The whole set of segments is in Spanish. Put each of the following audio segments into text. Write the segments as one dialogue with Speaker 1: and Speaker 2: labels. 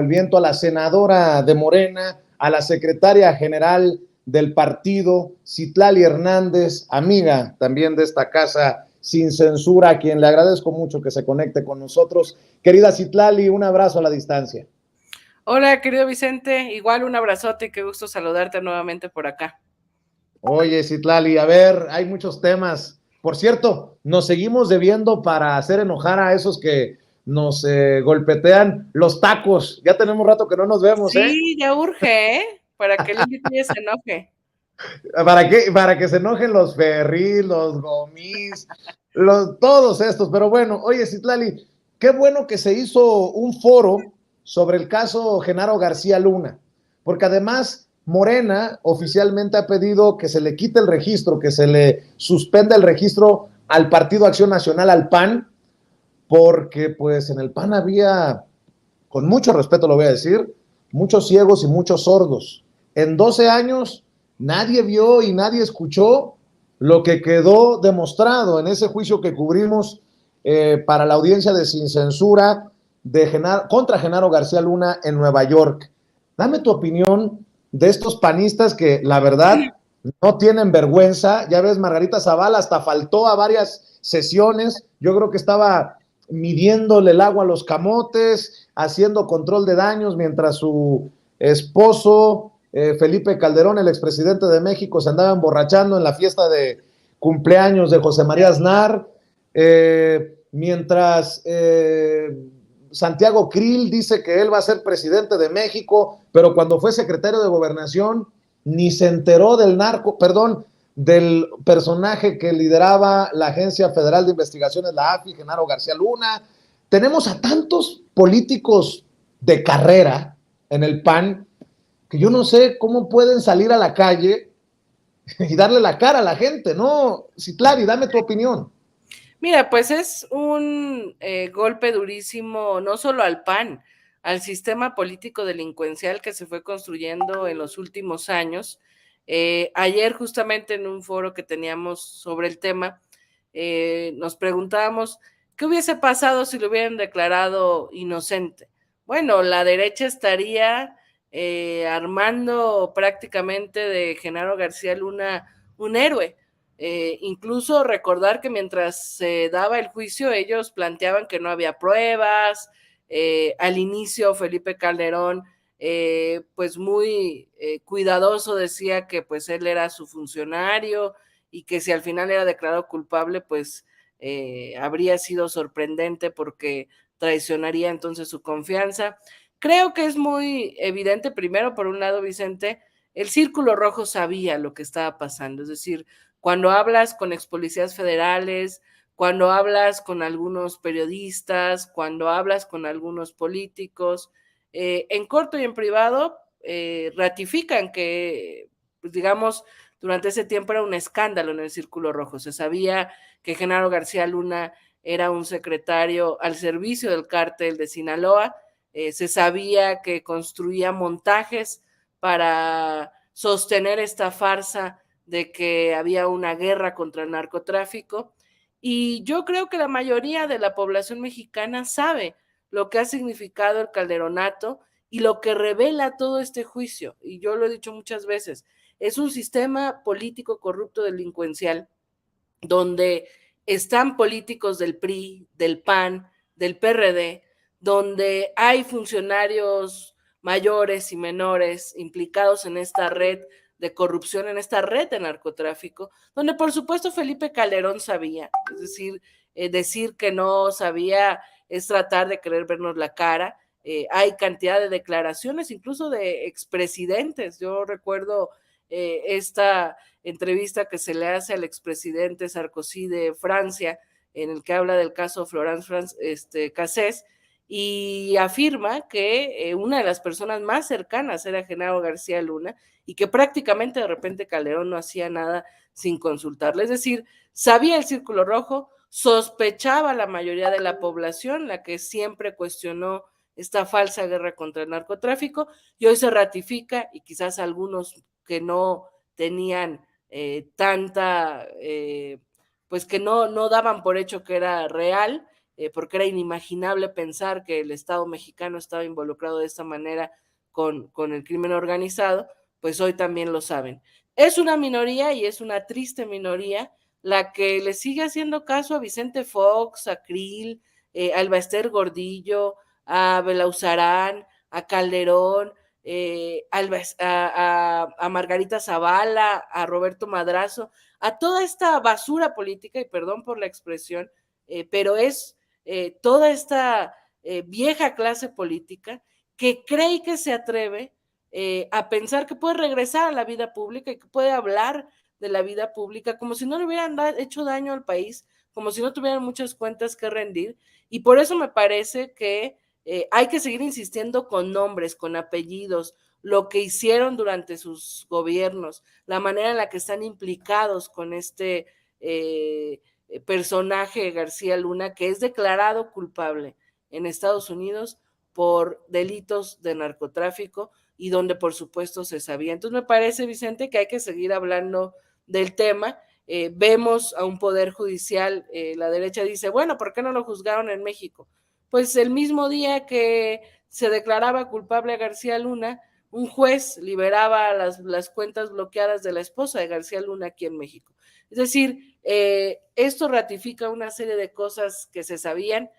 Speaker 1: el viento a la senadora de Morena, a la secretaria general del partido, Citlali Hernández, amiga también de esta casa Sin Censura, a quien le agradezco mucho que se conecte con nosotros. Querida Citlali, un abrazo a la distancia.
Speaker 2: Hola, querido Vicente, igual un abrazote y qué gusto saludarte nuevamente por acá.
Speaker 1: Oye, Citlali, a ver, hay muchos temas. Por cierto, nos seguimos debiendo para hacer enojar a esos que nos golpetean los tacos. Ya tenemos rato que no nos vemos, ¿eh?
Speaker 2: Sí, ya urge, ¿eh? Para que el invitado se enoje.
Speaker 1: ¿Para qué? Para que se enojen los Ferris, los Gomis, todos estos. Pero bueno, oye, Citlali, qué bueno que se hizo un foro sobre el caso Genaro García Luna, porque además Morena oficialmente ha pedido que se le quite el registro, que se le suspenda el registro al Partido Acción Nacional, al PAN, porque pues en el PAN había, con mucho respeto lo voy a decir, muchos ciegos y muchos sordos. En 12 años nadie vio y nadie escuchó lo que quedó demostrado en ese juicio que cubrimos para la audiencia de Sin Censura contra Genaro García Luna en Nueva York. Dame tu opinión de estos panistas que la verdad no tienen vergüenza. Ya ves, Margarita Zavala hasta faltó a varias sesiones. Yo creo que estaba midiéndole el agua a los camotes, haciendo control de daños, mientras su esposo, Felipe Calderón, el expresidente de México, se andaba emborrachando en la fiesta de cumpleaños de José María Aznar, mientras Santiago Krill dice que él va a ser presidente de México, pero cuando fue secretario de Gobernación ni se enteró del del personaje que lideraba la Agencia Federal de Investigaciones, la AFI, Genaro García Luna. Tenemos a tantos políticos de carrera en el PAN que yo no sé cómo pueden salir a la calle y darle la cara a la gente, ¿no? Citlali, dame tu opinión.
Speaker 2: Mira, pues es un golpe durísimo, no solo al PAN, al sistema político delincuencial que se fue construyendo en los últimos años. Ayer, justamente en un foro que teníamos sobre el tema, nos preguntábamos qué hubiese pasado si lo hubieran declarado inocente. Bueno, la derecha estaría armando prácticamente de Genaro García Luna un héroe. Incluso recordar que mientras se daba el juicio ellos planteaban que no había pruebas. Al inicio Felipe Calderón pues muy cuidadoso decía que pues él era su funcionario y que si al final era declarado culpable pues habría sido sorprendente porque traicionaría entonces su confianza. Creo que es muy evidente, primero, por un lado, Vicente, el Círculo Rojo sabía lo que estaba pasando, es decir, cuando hablas con ex policías federales, cuando hablas con algunos periodistas, cuando hablas con algunos políticos, en corto y en privado, ratifican que, pues, digamos, durante ese tiempo era un escándalo en el Círculo Rojo. Se sabía que Genaro García Luna era un secretario al servicio del cártel de Sinaloa, se sabía que construía montajes para sostener esta farsa de que había una guerra contra el narcotráfico. Y yo creo que la mayoría de la población mexicana sabe lo que ha significado el calderonato y lo que revela todo este juicio. Y yo lo he dicho muchas veces, es un sistema político corrupto delincuencial donde están políticos del PRI, del PAN, del PRD, donde hay funcionarios mayores y menores implicados en esta red de corrupción, en esta red de narcotráfico, donde por supuesto Felipe Calderón sabía, es decir que no sabía es tratar de querer vernos la cara. Hay cantidad de declaraciones, incluso de expresidentes. Yo recuerdo esta entrevista que se le hace al expresidente Sarkozy de Francia, en el que habla del caso Florence Cassés, y afirma que una de las personas más cercanas era Genaro García Luna y que prácticamente de repente Calderón no hacía nada sin consultarle. Es decir, sabía el Círculo Rojo, sospechaba la mayoría de la población, la que siempre cuestionó esta falsa guerra contra el narcotráfico, y hoy se ratifica, y quizás algunos que no tenían pues que no daban por hecho que era real, porque era inimaginable pensar que el Estado mexicano estaba involucrado de esta manera con el crimen organizado, pues hoy también lo saben. Es una minoría y es una triste minoría la que le sigue haciendo caso a Vicente Fox, a Krill, a Elbaester Gordillo, a Belauzarán, a Calderón, a Margarita Zavala, a Roberto Madrazo, a toda esta basura política, y perdón por la expresión, pero es toda esta vieja clase política que cree y que se atreve a pensar que puede regresar a la vida pública y que puede hablar de la vida pública como si no le hubieran hecho daño al país, como si no tuvieran muchas cuentas que rendir, y por eso me parece que hay que seguir insistiendo con nombres, con apellidos, lo que hicieron durante sus gobiernos, la manera en la que están implicados con este personaje García Luna, que es declarado culpable en Estados Unidos por delitos de narcotráfico y donde por supuesto se sabía. Entonces me parece, Vicente, que hay que seguir hablando del tema. Vemos a un poder judicial, la derecha dice, bueno, ¿por qué no lo juzgaron en México? Pues el mismo día que se declaraba culpable a García Luna, un juez liberaba las cuentas bloqueadas de la esposa de García Luna aquí en México. Es decir, esto ratifica una serie de cosas que se sabían,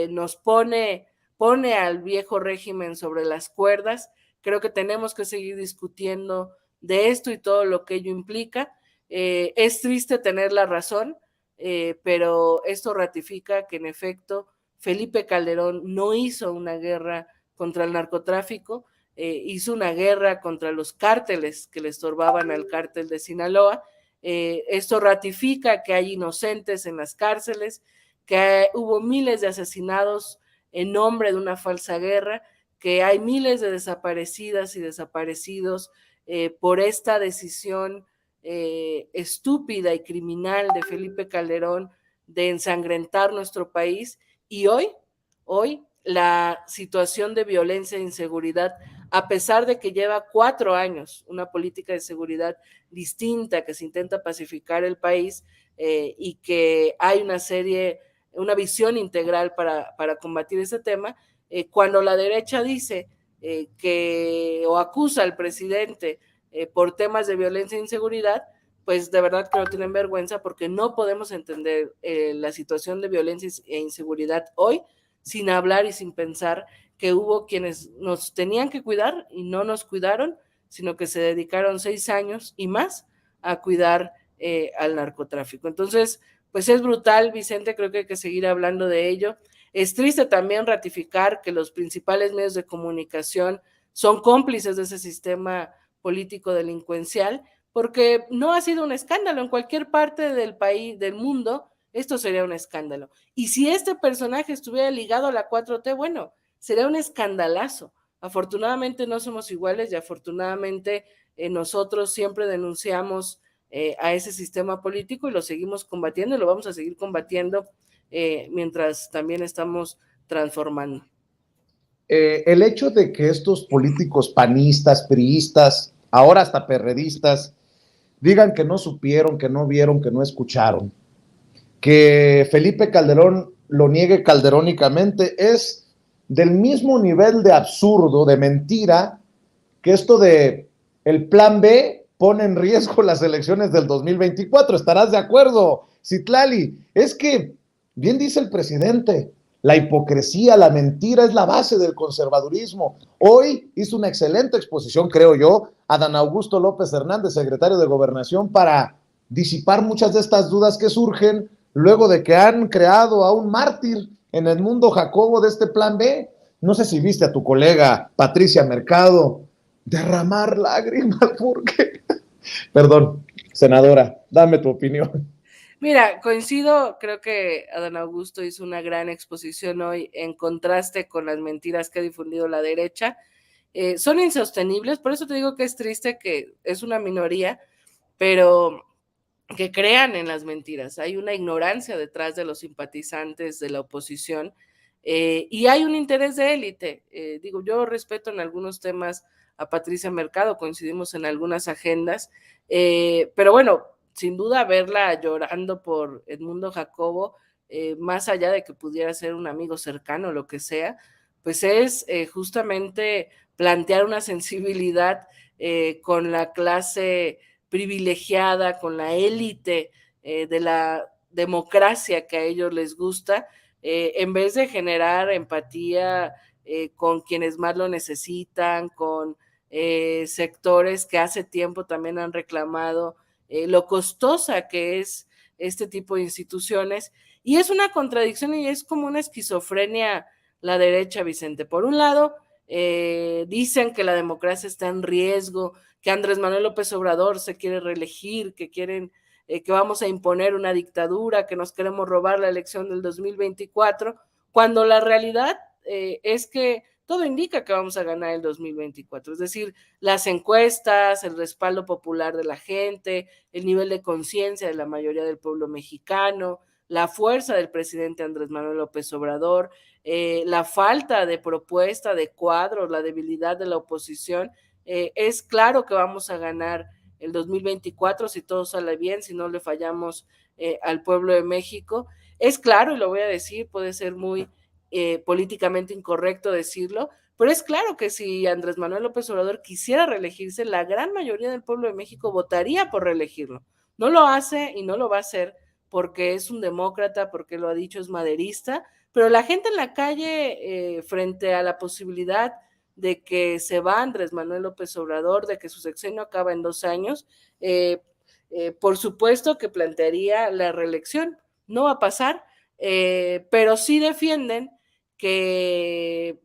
Speaker 2: nos pone al viejo régimen sobre las cuerdas. Creo que tenemos que seguir discutiendo de esto y todo lo que ello implica. Es triste tener la razón, pero esto ratifica que en efecto Felipe Calderón no hizo una guerra contra el narcotráfico, hizo una guerra contra los cárteles que le estorbaban al cártel de Sinaloa. Esto ratifica que hay inocentes en las cárceles, que hubo miles de asesinados en nombre de una falsa guerra, que hay miles de desaparecidas y desaparecidos por esta decisión estúpida y criminal de Felipe Calderón de ensangrentar nuestro país. Y hoy la situación de violencia e inseguridad, a pesar de que lleva 4 años una política de seguridad distinta, que se intenta pacificar el país y que hay una visión integral para combatir ese tema, cuando la derecha dice o acusa al presidente por temas de violencia e inseguridad, pues de verdad que no tienen vergüenza, porque no podemos entender la situación de violencia e inseguridad hoy sin hablar y sin pensar que hubo quienes nos tenían que cuidar y no nos cuidaron, sino que se dedicaron 6 años y más a cuidar al narcotráfico. Entonces, pues es brutal, Vicente, creo que hay que seguir hablando de ello. Es triste también ratificar que los principales medios de comunicación son cómplices de ese sistema político delincuencial, porque no ha sido un escándalo en cualquier parte del país, del mundo, esto sería un escándalo. Y si este personaje estuviera ligado a la 4T, bueno, sería un escandalazo. Afortunadamente no somos iguales y afortunadamente nosotros siempre denunciamos a ese sistema político y lo seguimos combatiendo y lo vamos a seguir combatiendo mientras también estamos transformando.
Speaker 1: El hecho de que estos políticos panistas, priistas, ahora hasta perredistas, digan que no supieron, que no vieron, que no escucharon, que Felipe Calderón lo niegue calderónicamente, es del mismo nivel de absurdo, de mentira, que esto de el plan B pone en riesgo las elecciones del 2024. ¿Estarás de acuerdo, Citlali? Es que, bien dice el presidente, la hipocresía, la mentira es la base del conservadurismo. Hoy hizo una excelente exposición, creo yo, Adán Augusto López Hernández, secretario de Gobernación, para disipar muchas de estas dudas que surgen luego de que han creado a un mártir en el mundo Jacobo de este plan B. No sé si viste a tu colega Patricia Mercado derramar lágrimas porque... Perdón, senadora, dame tu opinión.
Speaker 2: Mira, coincido, creo que Adán Augusto hizo una gran exposición hoy en contraste con las mentiras que ha difundido la derecha. Son insostenibles, por eso te digo que es triste que es una minoría, pero que crean en las mentiras. Hay una ignorancia detrás de los simpatizantes de la oposición y hay un interés de élite. Digo, yo respeto en algunos temas a Patricia Mercado, coincidimos en algunas agendas, pero bueno, sin duda verla llorando por Edmundo Jacobo más allá de que pudiera ser un amigo cercano o lo que sea, pues es justamente plantear una sensibilidad con la clase privilegiada, con la élite de la democracia que a ellos les gusta, en vez de generar empatía con quienes más lo necesitan, con sectores que hace tiempo también han reclamado lo costosa que es este tipo de instituciones. Y es una contradicción y es como una esquizofrenia la derecha, Vicente. Por un lado, dicen que la democracia está en riesgo, que Andrés Manuel López Obrador se quiere reelegir, que quieren que vamos a imponer una dictadura, que nos queremos robar la elección del 2024, cuando la realidad es que todo indica que vamos a ganar el 2024. Es decir, las encuestas, el respaldo popular de la gente, el nivel de conciencia de la mayoría del pueblo mexicano, la fuerza del presidente Andrés Manuel López Obrador, la falta de propuesta, de cuadros, la debilidad de la oposición, es claro que vamos a ganar el 2024 si todo sale bien, si no le fallamos al pueblo de México. Es claro, y lo voy a decir, puede ser muy políticamente incorrecto decirlo, pero es claro que si Andrés Manuel López Obrador quisiera reelegirse, la gran mayoría del pueblo de México votaría por reelegirlo. No lo hace y no lo va a hacer porque es un demócrata, porque lo ha dicho, es maderista, pero la gente en la calle, frente a la posibilidad de que se va Andrés Manuel López Obrador, de que su sexenio acaba en 2 años, por supuesto que plantearía la reelección. No va a pasar, pero sí defienden que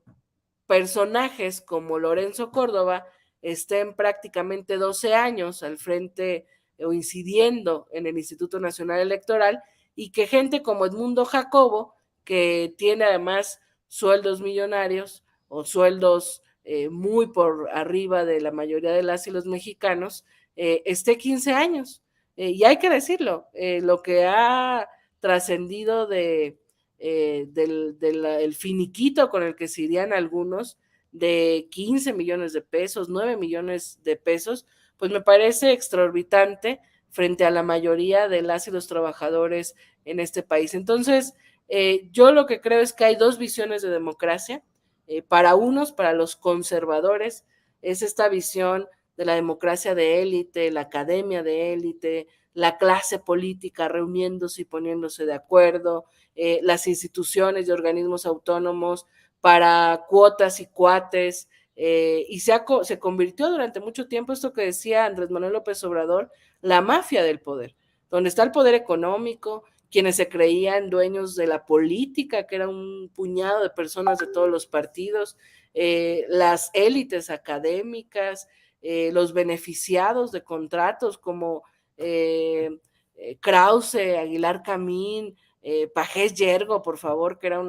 Speaker 2: personajes como Lorenzo Córdoba estén prácticamente 12 años al frente o incidiendo en el Instituto Nacional Electoral y que gente como Edmundo Jacobo, que tiene además sueldos millonarios o sueldos muy por arriba de la mayoría de las y los mexicanos, esté 15 años. Y hay que decirlo, lo que ha trascendido del finiquito con el que se irían algunos, de 15 millones de pesos, 9 millones de pesos, pues me parece extraorbitante frente a la mayoría de las y los trabajadores en este país. Entonces, yo lo que creo es que hay dos visiones de democracia. Para unos, para los conservadores, es esta visión de la democracia de élite, la academia de élite, la clase política reuniéndose y poniéndose de acuerdo, las instituciones y organismos autónomos para cuotas y cuates, y se convirtió durante mucho tiempo esto que decía Andrés Manuel López Obrador, la mafia del poder, donde está el poder económico, quienes se creían dueños de la política, que era un puñado de personas de todos los partidos, las élites académicas, los beneficiados de contratos como Krause, Aguilar Camín, Pajés Yergo, por favor, que era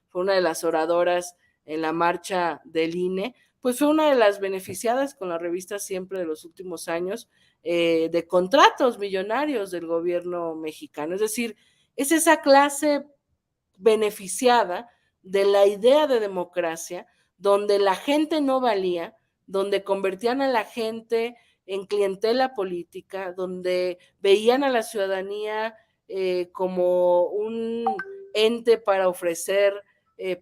Speaker 2: fue una de las oradoras en la marcha del INE, pues fue una de las beneficiadas con la revista Siempre de los últimos años de contratos millonarios del gobierno mexicano. Es decir, es esa clase beneficiada de la idea de democracia, donde la gente no valía, donde convertían a la gente en clientela política, donde veían a la ciudadanía como un ente para ofrecer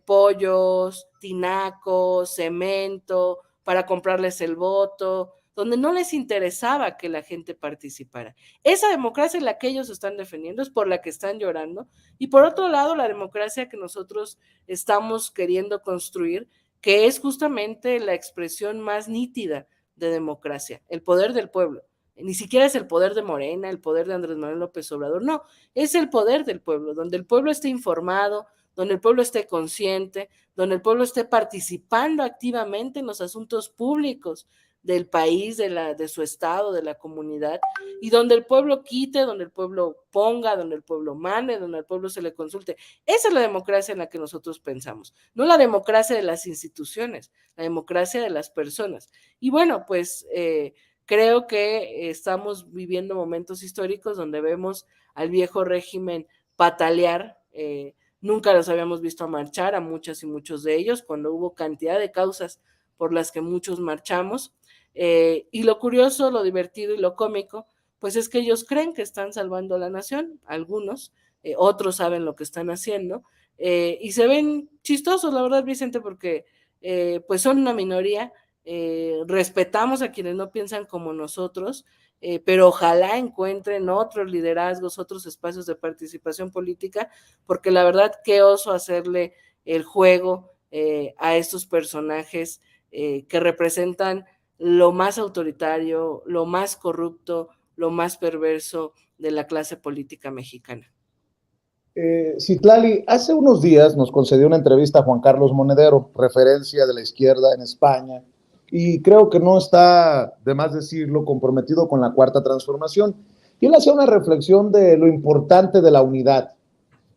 Speaker 2: pollos, tinacos, cemento, para comprarles el voto, donde no les interesaba que la gente participara. Esa democracia es la que ellos están defendiendo, es por la que están llorando, y por otro lado, la democracia que nosotros estamos queriendo construir, que es justamente la expresión más nítida de democracia, el poder del pueblo. Ni siquiera es el poder de Morena, el poder de Andrés Manuel López Obrador, no, es el poder del pueblo, donde el pueblo esté informado, donde el pueblo esté consciente, donde el pueblo esté participando activamente en los asuntos públicos del país, de su estado, de la comunidad, y donde el pueblo quite, donde el pueblo ponga, donde el pueblo mande, donde al pueblo se le consulte. Esa es la democracia en la que nosotros pensamos, no la democracia de las instituciones, la democracia de las personas. Y bueno, pues creo que estamos viviendo momentos históricos donde vemos al viejo régimen patalear, nunca los habíamos visto marchar a muchas y muchos de ellos, cuando hubo cantidad de causas por las que muchos marchamos, y lo curioso, lo divertido y lo cómico, pues es que ellos creen que están salvando a la nación, algunos, otros saben lo que están haciendo, y se ven chistosos, la verdad, Vicente, porque pues son una minoría, respetamos a quienes no piensan como nosotros, pero ojalá encuentren otros liderazgos, otros espacios de participación política, porque la verdad, qué oso hacerle el juego a estos personajes que representan lo más autoritario, lo más corrupto, lo más perverso de la clase política mexicana.
Speaker 1: Citlali, hace unos días nos concedió una entrevista a Juan Carlos Monedero, referencia de la izquierda en España, y creo que no está, de más decirlo, comprometido con la Cuarta Transformación. Y él hacía una reflexión de lo importante de la unidad,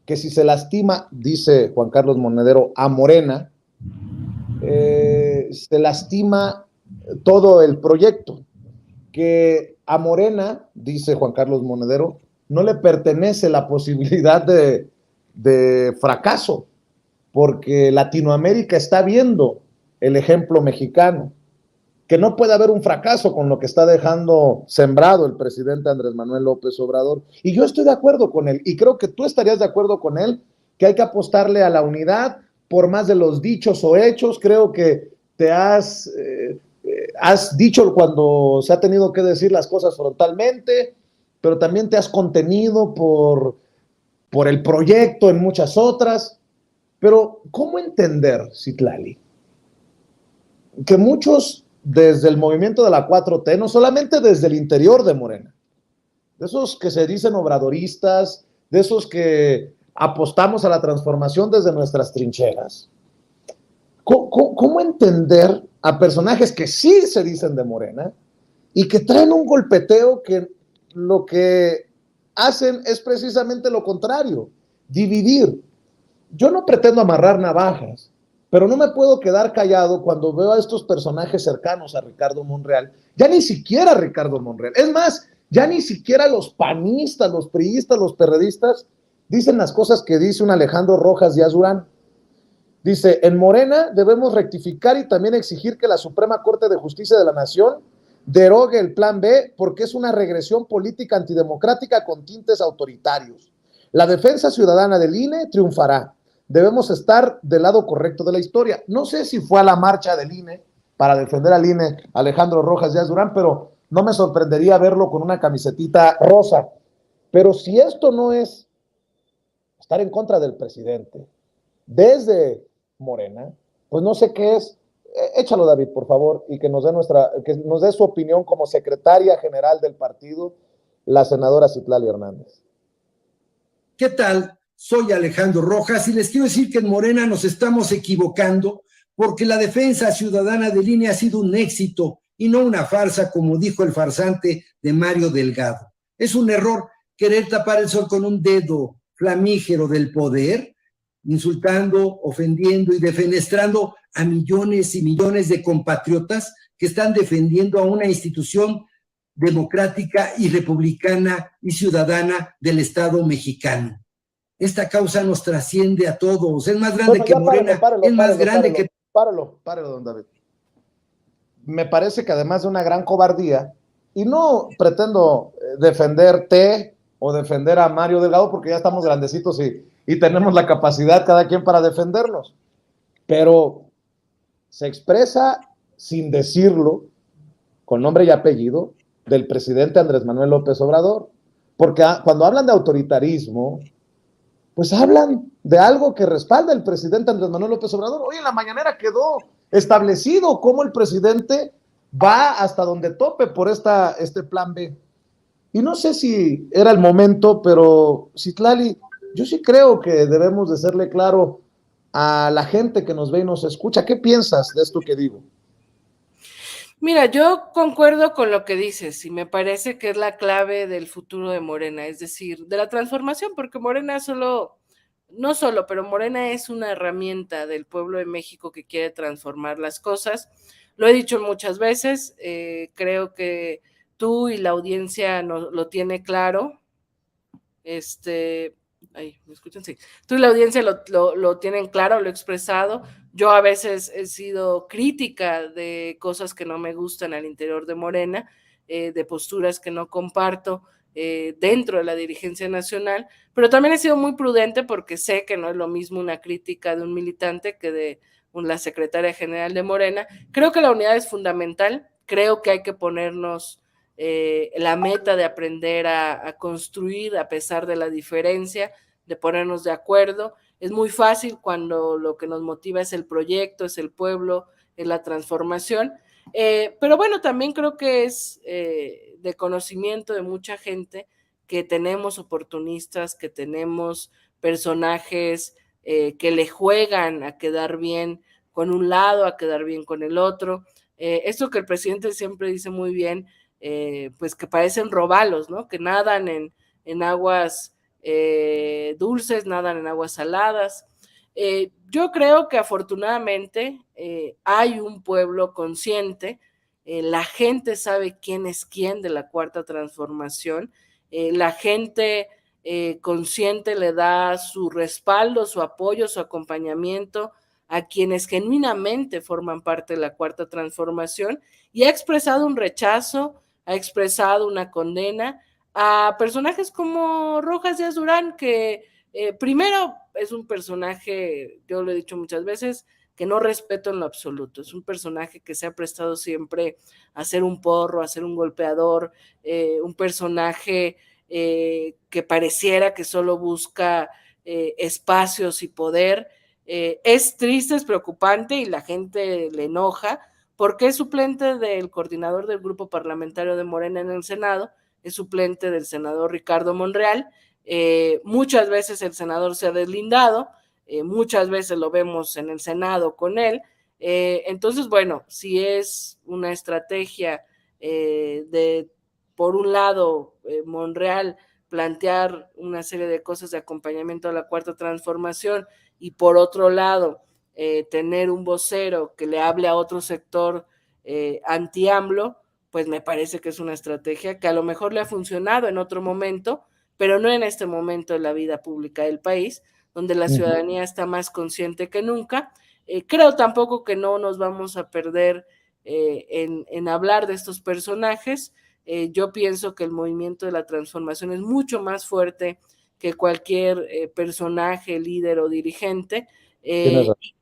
Speaker 1: que si se lastima, dice Juan Carlos Monedero, a Morena, se lastima todo el proyecto, que a Morena, dice Juan Carlos Monedero, no le pertenece la posibilidad de fracaso, porque Latinoamérica está viendo el ejemplo mexicano, que no puede haber un fracaso con lo que está dejando sembrado el presidente Andrés Manuel López Obrador. Y yo estoy de acuerdo con él, y creo que tú estarías de acuerdo con él, que hay que apostarle a la unidad por más de los dichos o hechos. Creo que te has dicho cuando se ha tenido que decir las cosas frontalmente, pero también te has contenido por el proyecto en muchas otras. Pero, ¿cómo entender, Citlali, que muchos desde el movimiento de la 4T, no solamente desde el interior de Morena, de esos que se dicen obradoristas, de esos que apostamos a la transformación desde nuestras trincheras, ¿cómo entender a personajes que sí se dicen de Morena y que traen un golpeteo que lo que hacen es precisamente lo contrario, dividir? Yo no pretendo amarrar navajas, pero no me puedo quedar callado cuando veo a estos personajes cercanos a Ricardo Monreal, ya ni siquiera Ricardo Monreal, es más, ya ni siquiera los panistas, los priistas, los perredistas dicen las cosas que dice un Alejandro Rojas Díaz Durán. Dice, en Morena debemos rectificar y también exigir que la Suprema Corte de Justicia de la Nación derogue el Plan B porque es una regresión política antidemocrática con tintes autoritarios. La defensa ciudadana del INE triunfará. Debemos estar del lado correcto de la historia. No sé si fue a la marcha del INE para defender al INE Alejandro Rojas Díaz Durán, pero no me sorprendería verlo con una camisetita rosa. Pero si esto no es estar en contra del presidente desde Morena, pues no sé qué es. Échalo, David, por favor, y que que nos dé su opinión como secretaria general del partido, la senadora Citlali Hernández.
Speaker 3: ¿Qué tal? Soy Alejandro Rojas y les quiero decir que en Morena nos estamos equivocando porque la defensa ciudadana de línea ha sido un éxito y no una farsa, como dijo el farsante de Mario Delgado. Es un error querer tapar el sol con un dedo flamígero del poder, insultando, ofendiendo y defenestrando a millones y millones de compatriotas que están defendiendo a una institución democrática y republicana y ciudadana del Estado mexicano. Esta causa nos trasciende a todos, es más grande que Morena, es más grande que...
Speaker 1: Páralo, don David. Me parece que además de una gran cobardía, y no pretendo defenderte o defender a Mario Delgado porque ya estamos grandecitos y tenemos la capacidad cada quien para defendernos, pero se expresa sin decirlo, con nombre y apellido, del presidente Andrés Manuel López Obrador, porque cuando hablan de autoritarismo, pues hablan de algo que respalda el presidente Andrés Manuel López Obrador. Hoy en la mañanera quedó establecido cómo el presidente va hasta donde tope por este plan B. Y no sé si era el momento, pero Citlali, yo sí creo que debemos de serle claro a la gente que nos ve y nos escucha. ¿Qué piensas de esto que digo?
Speaker 2: Mira, yo concuerdo con lo que dices y me parece que es la clave del futuro de Morena, es decir, de la transformación, porque Morena no solo, pero Morena es una herramienta del pueblo de México que quiere transformar las cosas. Lo he dicho muchas veces, creo que tú y la audiencia lo tiene claro. ¿Me escuchan? Sí. Tú y la audiencia lo tienen claro, lo he expresado. Yo a veces he sido crítica de cosas que no me gustan al interior de Morena, de posturas que no comparto, dentro de la dirigencia nacional, pero también he sido muy prudente porque sé que no es lo mismo una crítica de un militante que de la secretaria general de Morena. Creo que la unidad es fundamental, creo que hay que ponernos la meta de aprender a construir a pesar de la diferencia, de ponernos de acuerdo. Es muy fácil cuando lo que nos motiva es el proyecto, es el pueblo, es la transformación, pero bueno, también creo que es de conocimiento de mucha gente que tenemos oportunistas, que tenemos personajes que le juegan a quedar bien con un lado, a quedar bien con el otro. Esto que el presidente siempre dice muy bien, pues que parecen robalos, ¿no? Que nadan en aguas dulces, nadan en aguas saladas. Yo creo que afortunadamente hay un pueblo consciente, la gente sabe quién es quién de la Cuarta Transformación, la gente consciente le da su respaldo, su apoyo, su acompañamiento a quienes genuinamente forman parte de la Cuarta Transformación y ha expresado un rechazo, ha expresado una condena a personajes como Rojas Díaz Durán, que primero es un personaje, yo lo he dicho muchas veces, que no respeto en lo absoluto. Es un personaje que se ha prestado siempre a ser un porro, a ser un golpeador, un personaje que pareciera que solo busca espacios y poder. Es triste, es preocupante y la gente le enoja porque es suplente del coordinador del grupo parlamentario de Morena en el Senado, es suplente del senador Ricardo Monreal. Muchas veces el senador se ha deslindado, muchas veces lo vemos en el Senado con él. Entonces, bueno, si es una estrategia de, por un lado, Monreal plantear una serie de cosas de acompañamiento a la Cuarta Transformación y por otro lado, tener un vocero que le hable a otro sector anti-AMLO, pues me parece que es una estrategia que a lo mejor le ha funcionado en otro momento, pero no en este momento de la vida pública del país, donde la ciudadanía está más consciente que nunca. Creo tampoco que no nos vamos a perder en hablar de estos personajes. Yo pienso que el movimiento de la transformación es mucho más fuerte que cualquier personaje, líder o dirigente.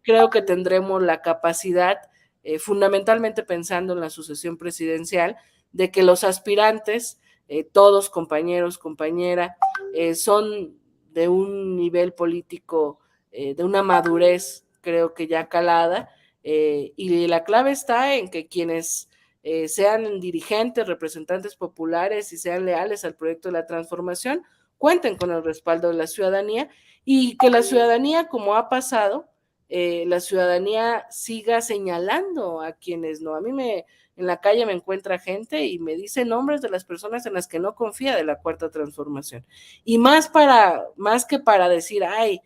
Speaker 2: Creo que tendremos la capacidad, fundamentalmente pensando en la sucesión presidencial, de que los aspirantes, todos compañeros, compañera, son de un nivel político, de una madurez, creo que ya calada, y la clave está en que quienes sean dirigentes, representantes populares y sean leales al proyecto de la transformación, cuenten con el respaldo de la ciudadanía y que la ciudadanía, como ha pasado, la ciudadanía siga señalando a quienes no. A mí en la calle me encuentra gente y me dice nombres de las personas en las que no confía de la Cuarta Transformación. Y más que para decir, ay,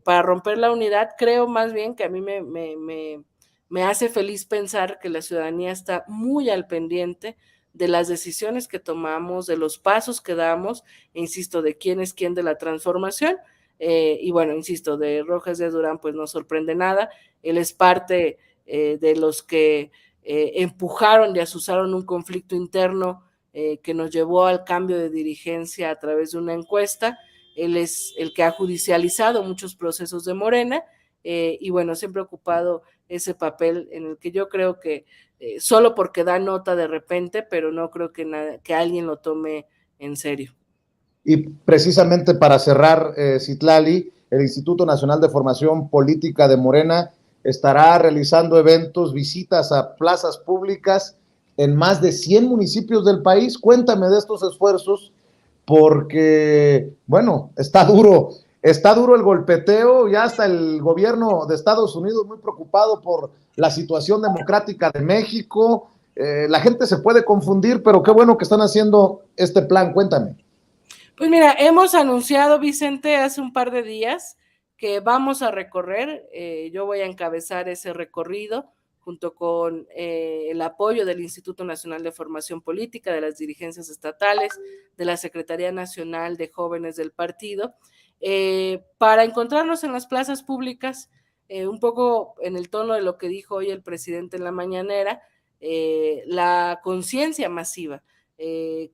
Speaker 2: para romper la unidad, creo más bien que a mí me hace feliz pensar que la ciudadanía está muy al pendiente de las decisiones que tomamos, de los pasos que damos, e insisto, de quién es quién de la transformación. Y bueno, insisto, de Rojas de Durán pues no sorprende nada, él es parte de los que empujaron y asusaron un conflicto interno que nos llevó al cambio de dirigencia a través de una encuesta. Él es el que ha judicializado muchos procesos de Morena y bueno, siempre ha ocupado ese papel en el que yo creo que solo porque da nota de repente, pero no creo que alguien lo tome en serio.
Speaker 1: Y precisamente para cerrar, Citlali, el Instituto Nacional de Formación Política de Morena estará realizando eventos, visitas a plazas públicas en más de 100 municipios del país. Cuéntame de estos esfuerzos, porque, bueno, está duro el golpeteo, ya hasta el gobierno de Estados Unidos muy preocupado por la situación democrática de México. La gente se puede confundir, pero qué bueno que están haciendo este plan. Cuéntame.
Speaker 2: Pues mira, hemos anunciado, Vicente, hace un par de días que vamos a recorrer, yo voy a encabezar ese recorrido junto con el apoyo del Instituto Nacional de Formación Política, de las dirigencias estatales, de la Secretaría Nacional de Jóvenes del partido, para encontrarnos en las plazas públicas, un poco en el tono de lo que dijo hoy el presidente en la mañanera, la conciencia masiva.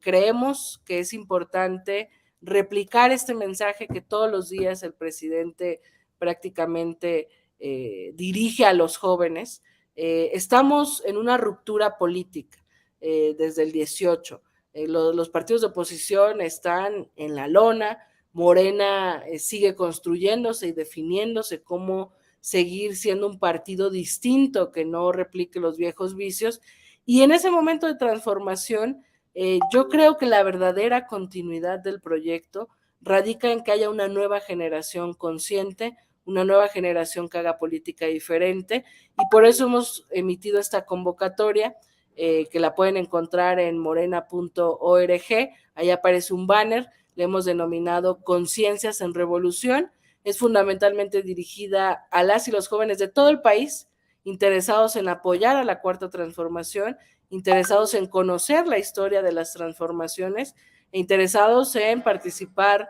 Speaker 2: Creemos que es importante replicar este mensaje que todos los días el presidente prácticamente dirige a los jóvenes. Estamos en una ruptura política desde el 18. Los partidos de oposición están en la lona. Morena sigue construyéndose y definiéndose cómo seguir siendo un partido distinto que no replique los viejos vicios. Y en ese momento de transformación, yo creo que la verdadera continuidad del proyecto radica en que haya una nueva generación consciente, una nueva generación que haga política diferente, y por eso hemos emitido esta convocatoria, que la pueden encontrar en morena.org. Ahí aparece un banner, le hemos denominado Conciencias en Revolución. Es fundamentalmente dirigida a las y los jóvenes de todo el país, interesados en apoyar a la Cuarta Transformación, interesados en conocer la historia de las transformaciones e interesados en participar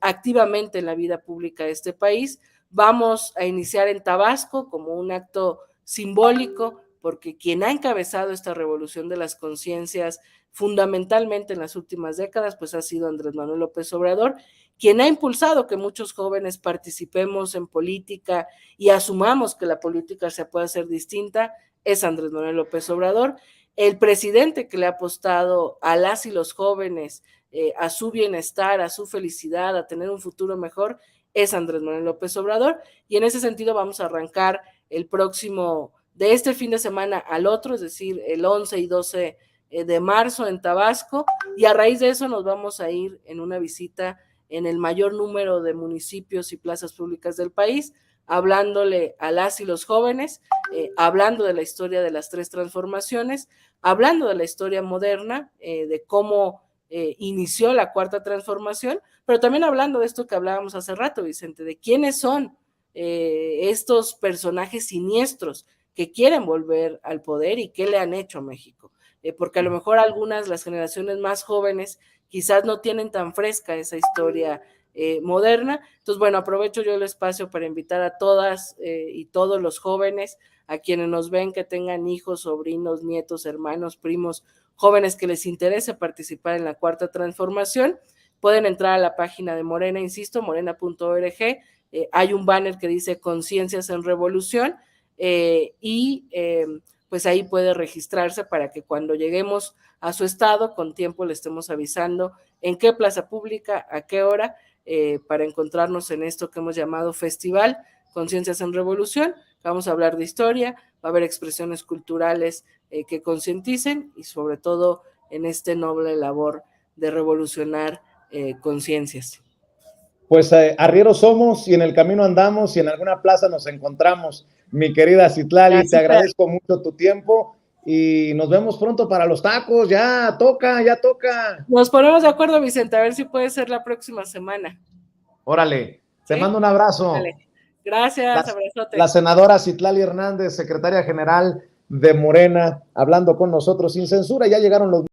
Speaker 2: activamente en la vida pública de este país. Vamos a iniciar en Tabasco como un acto simbólico, porque quien ha encabezado esta revolución de las conciencias fundamentalmente en las últimas décadas, pues ha sido Andrés Manuel López Obrador, quien ha impulsado que muchos jóvenes participemos en política y asumamos que la política se puede hacer distinta, es Andrés Manuel López Obrador. El presidente que le ha apostado a las y los jóvenes, a su bienestar, a su felicidad, a tener un futuro mejor, es Andrés Manuel López Obrador, y en ese sentido vamos a arrancar el próximo, de este fin de semana al otro, es decir, el 11 y 12 de marzo en Tabasco, y a raíz de eso nos vamos a ir en una visita en el mayor número de municipios y plazas públicas del país, hablándole a las y los jóvenes, hablando de la historia de las tres transformaciones, hablando de la historia moderna, de cómo inició la Cuarta Transformación, pero también hablando de esto que hablábamos hace rato, Vicente, de quiénes son estos personajes siniestros que quieren volver al poder y qué le han hecho a México. Porque a lo mejor algunas, las generaciones más jóvenes, quizás no tienen tan fresca esa historia moderna. Entonces, bueno, aprovecho yo el espacio para invitar a todas y todos los jóvenes, a quienes nos ven, que tengan hijos, sobrinos, nietos, hermanos, primos, jóvenes que les interese participar en la Cuarta Transformación. Pueden entrar a la página de Morena, insisto, morena.org. Hay un banner que dice Conciencias en Revolución, pues ahí puede registrarse para que cuando lleguemos a su estado, con tiempo le estemos avisando en qué plaza pública, a qué hora, para encontrarnos en esto que hemos llamado Festival Conciencias en Revolución. Vamos a hablar de historia, va a haber expresiones culturales que concienticen, y sobre todo en este noble labor de revolucionar conciencias.
Speaker 1: Pues arrieros somos y en el camino andamos y en alguna plaza nos encontramos. Mi querida Citlali, te agradezco mucho tu tiempo y nos vemos pronto para los tacos. Ya toca, ya toca.
Speaker 2: Nos ponemos de acuerdo, Vicente, a ver si puede ser la próxima semana.
Speaker 1: Órale, te mando un abrazo.
Speaker 2: Dale. Gracias, abrazote.
Speaker 1: La senadora Citlali Hernández, secretaria general de Morena, hablando con nosotros sin censura. Ya llegaron los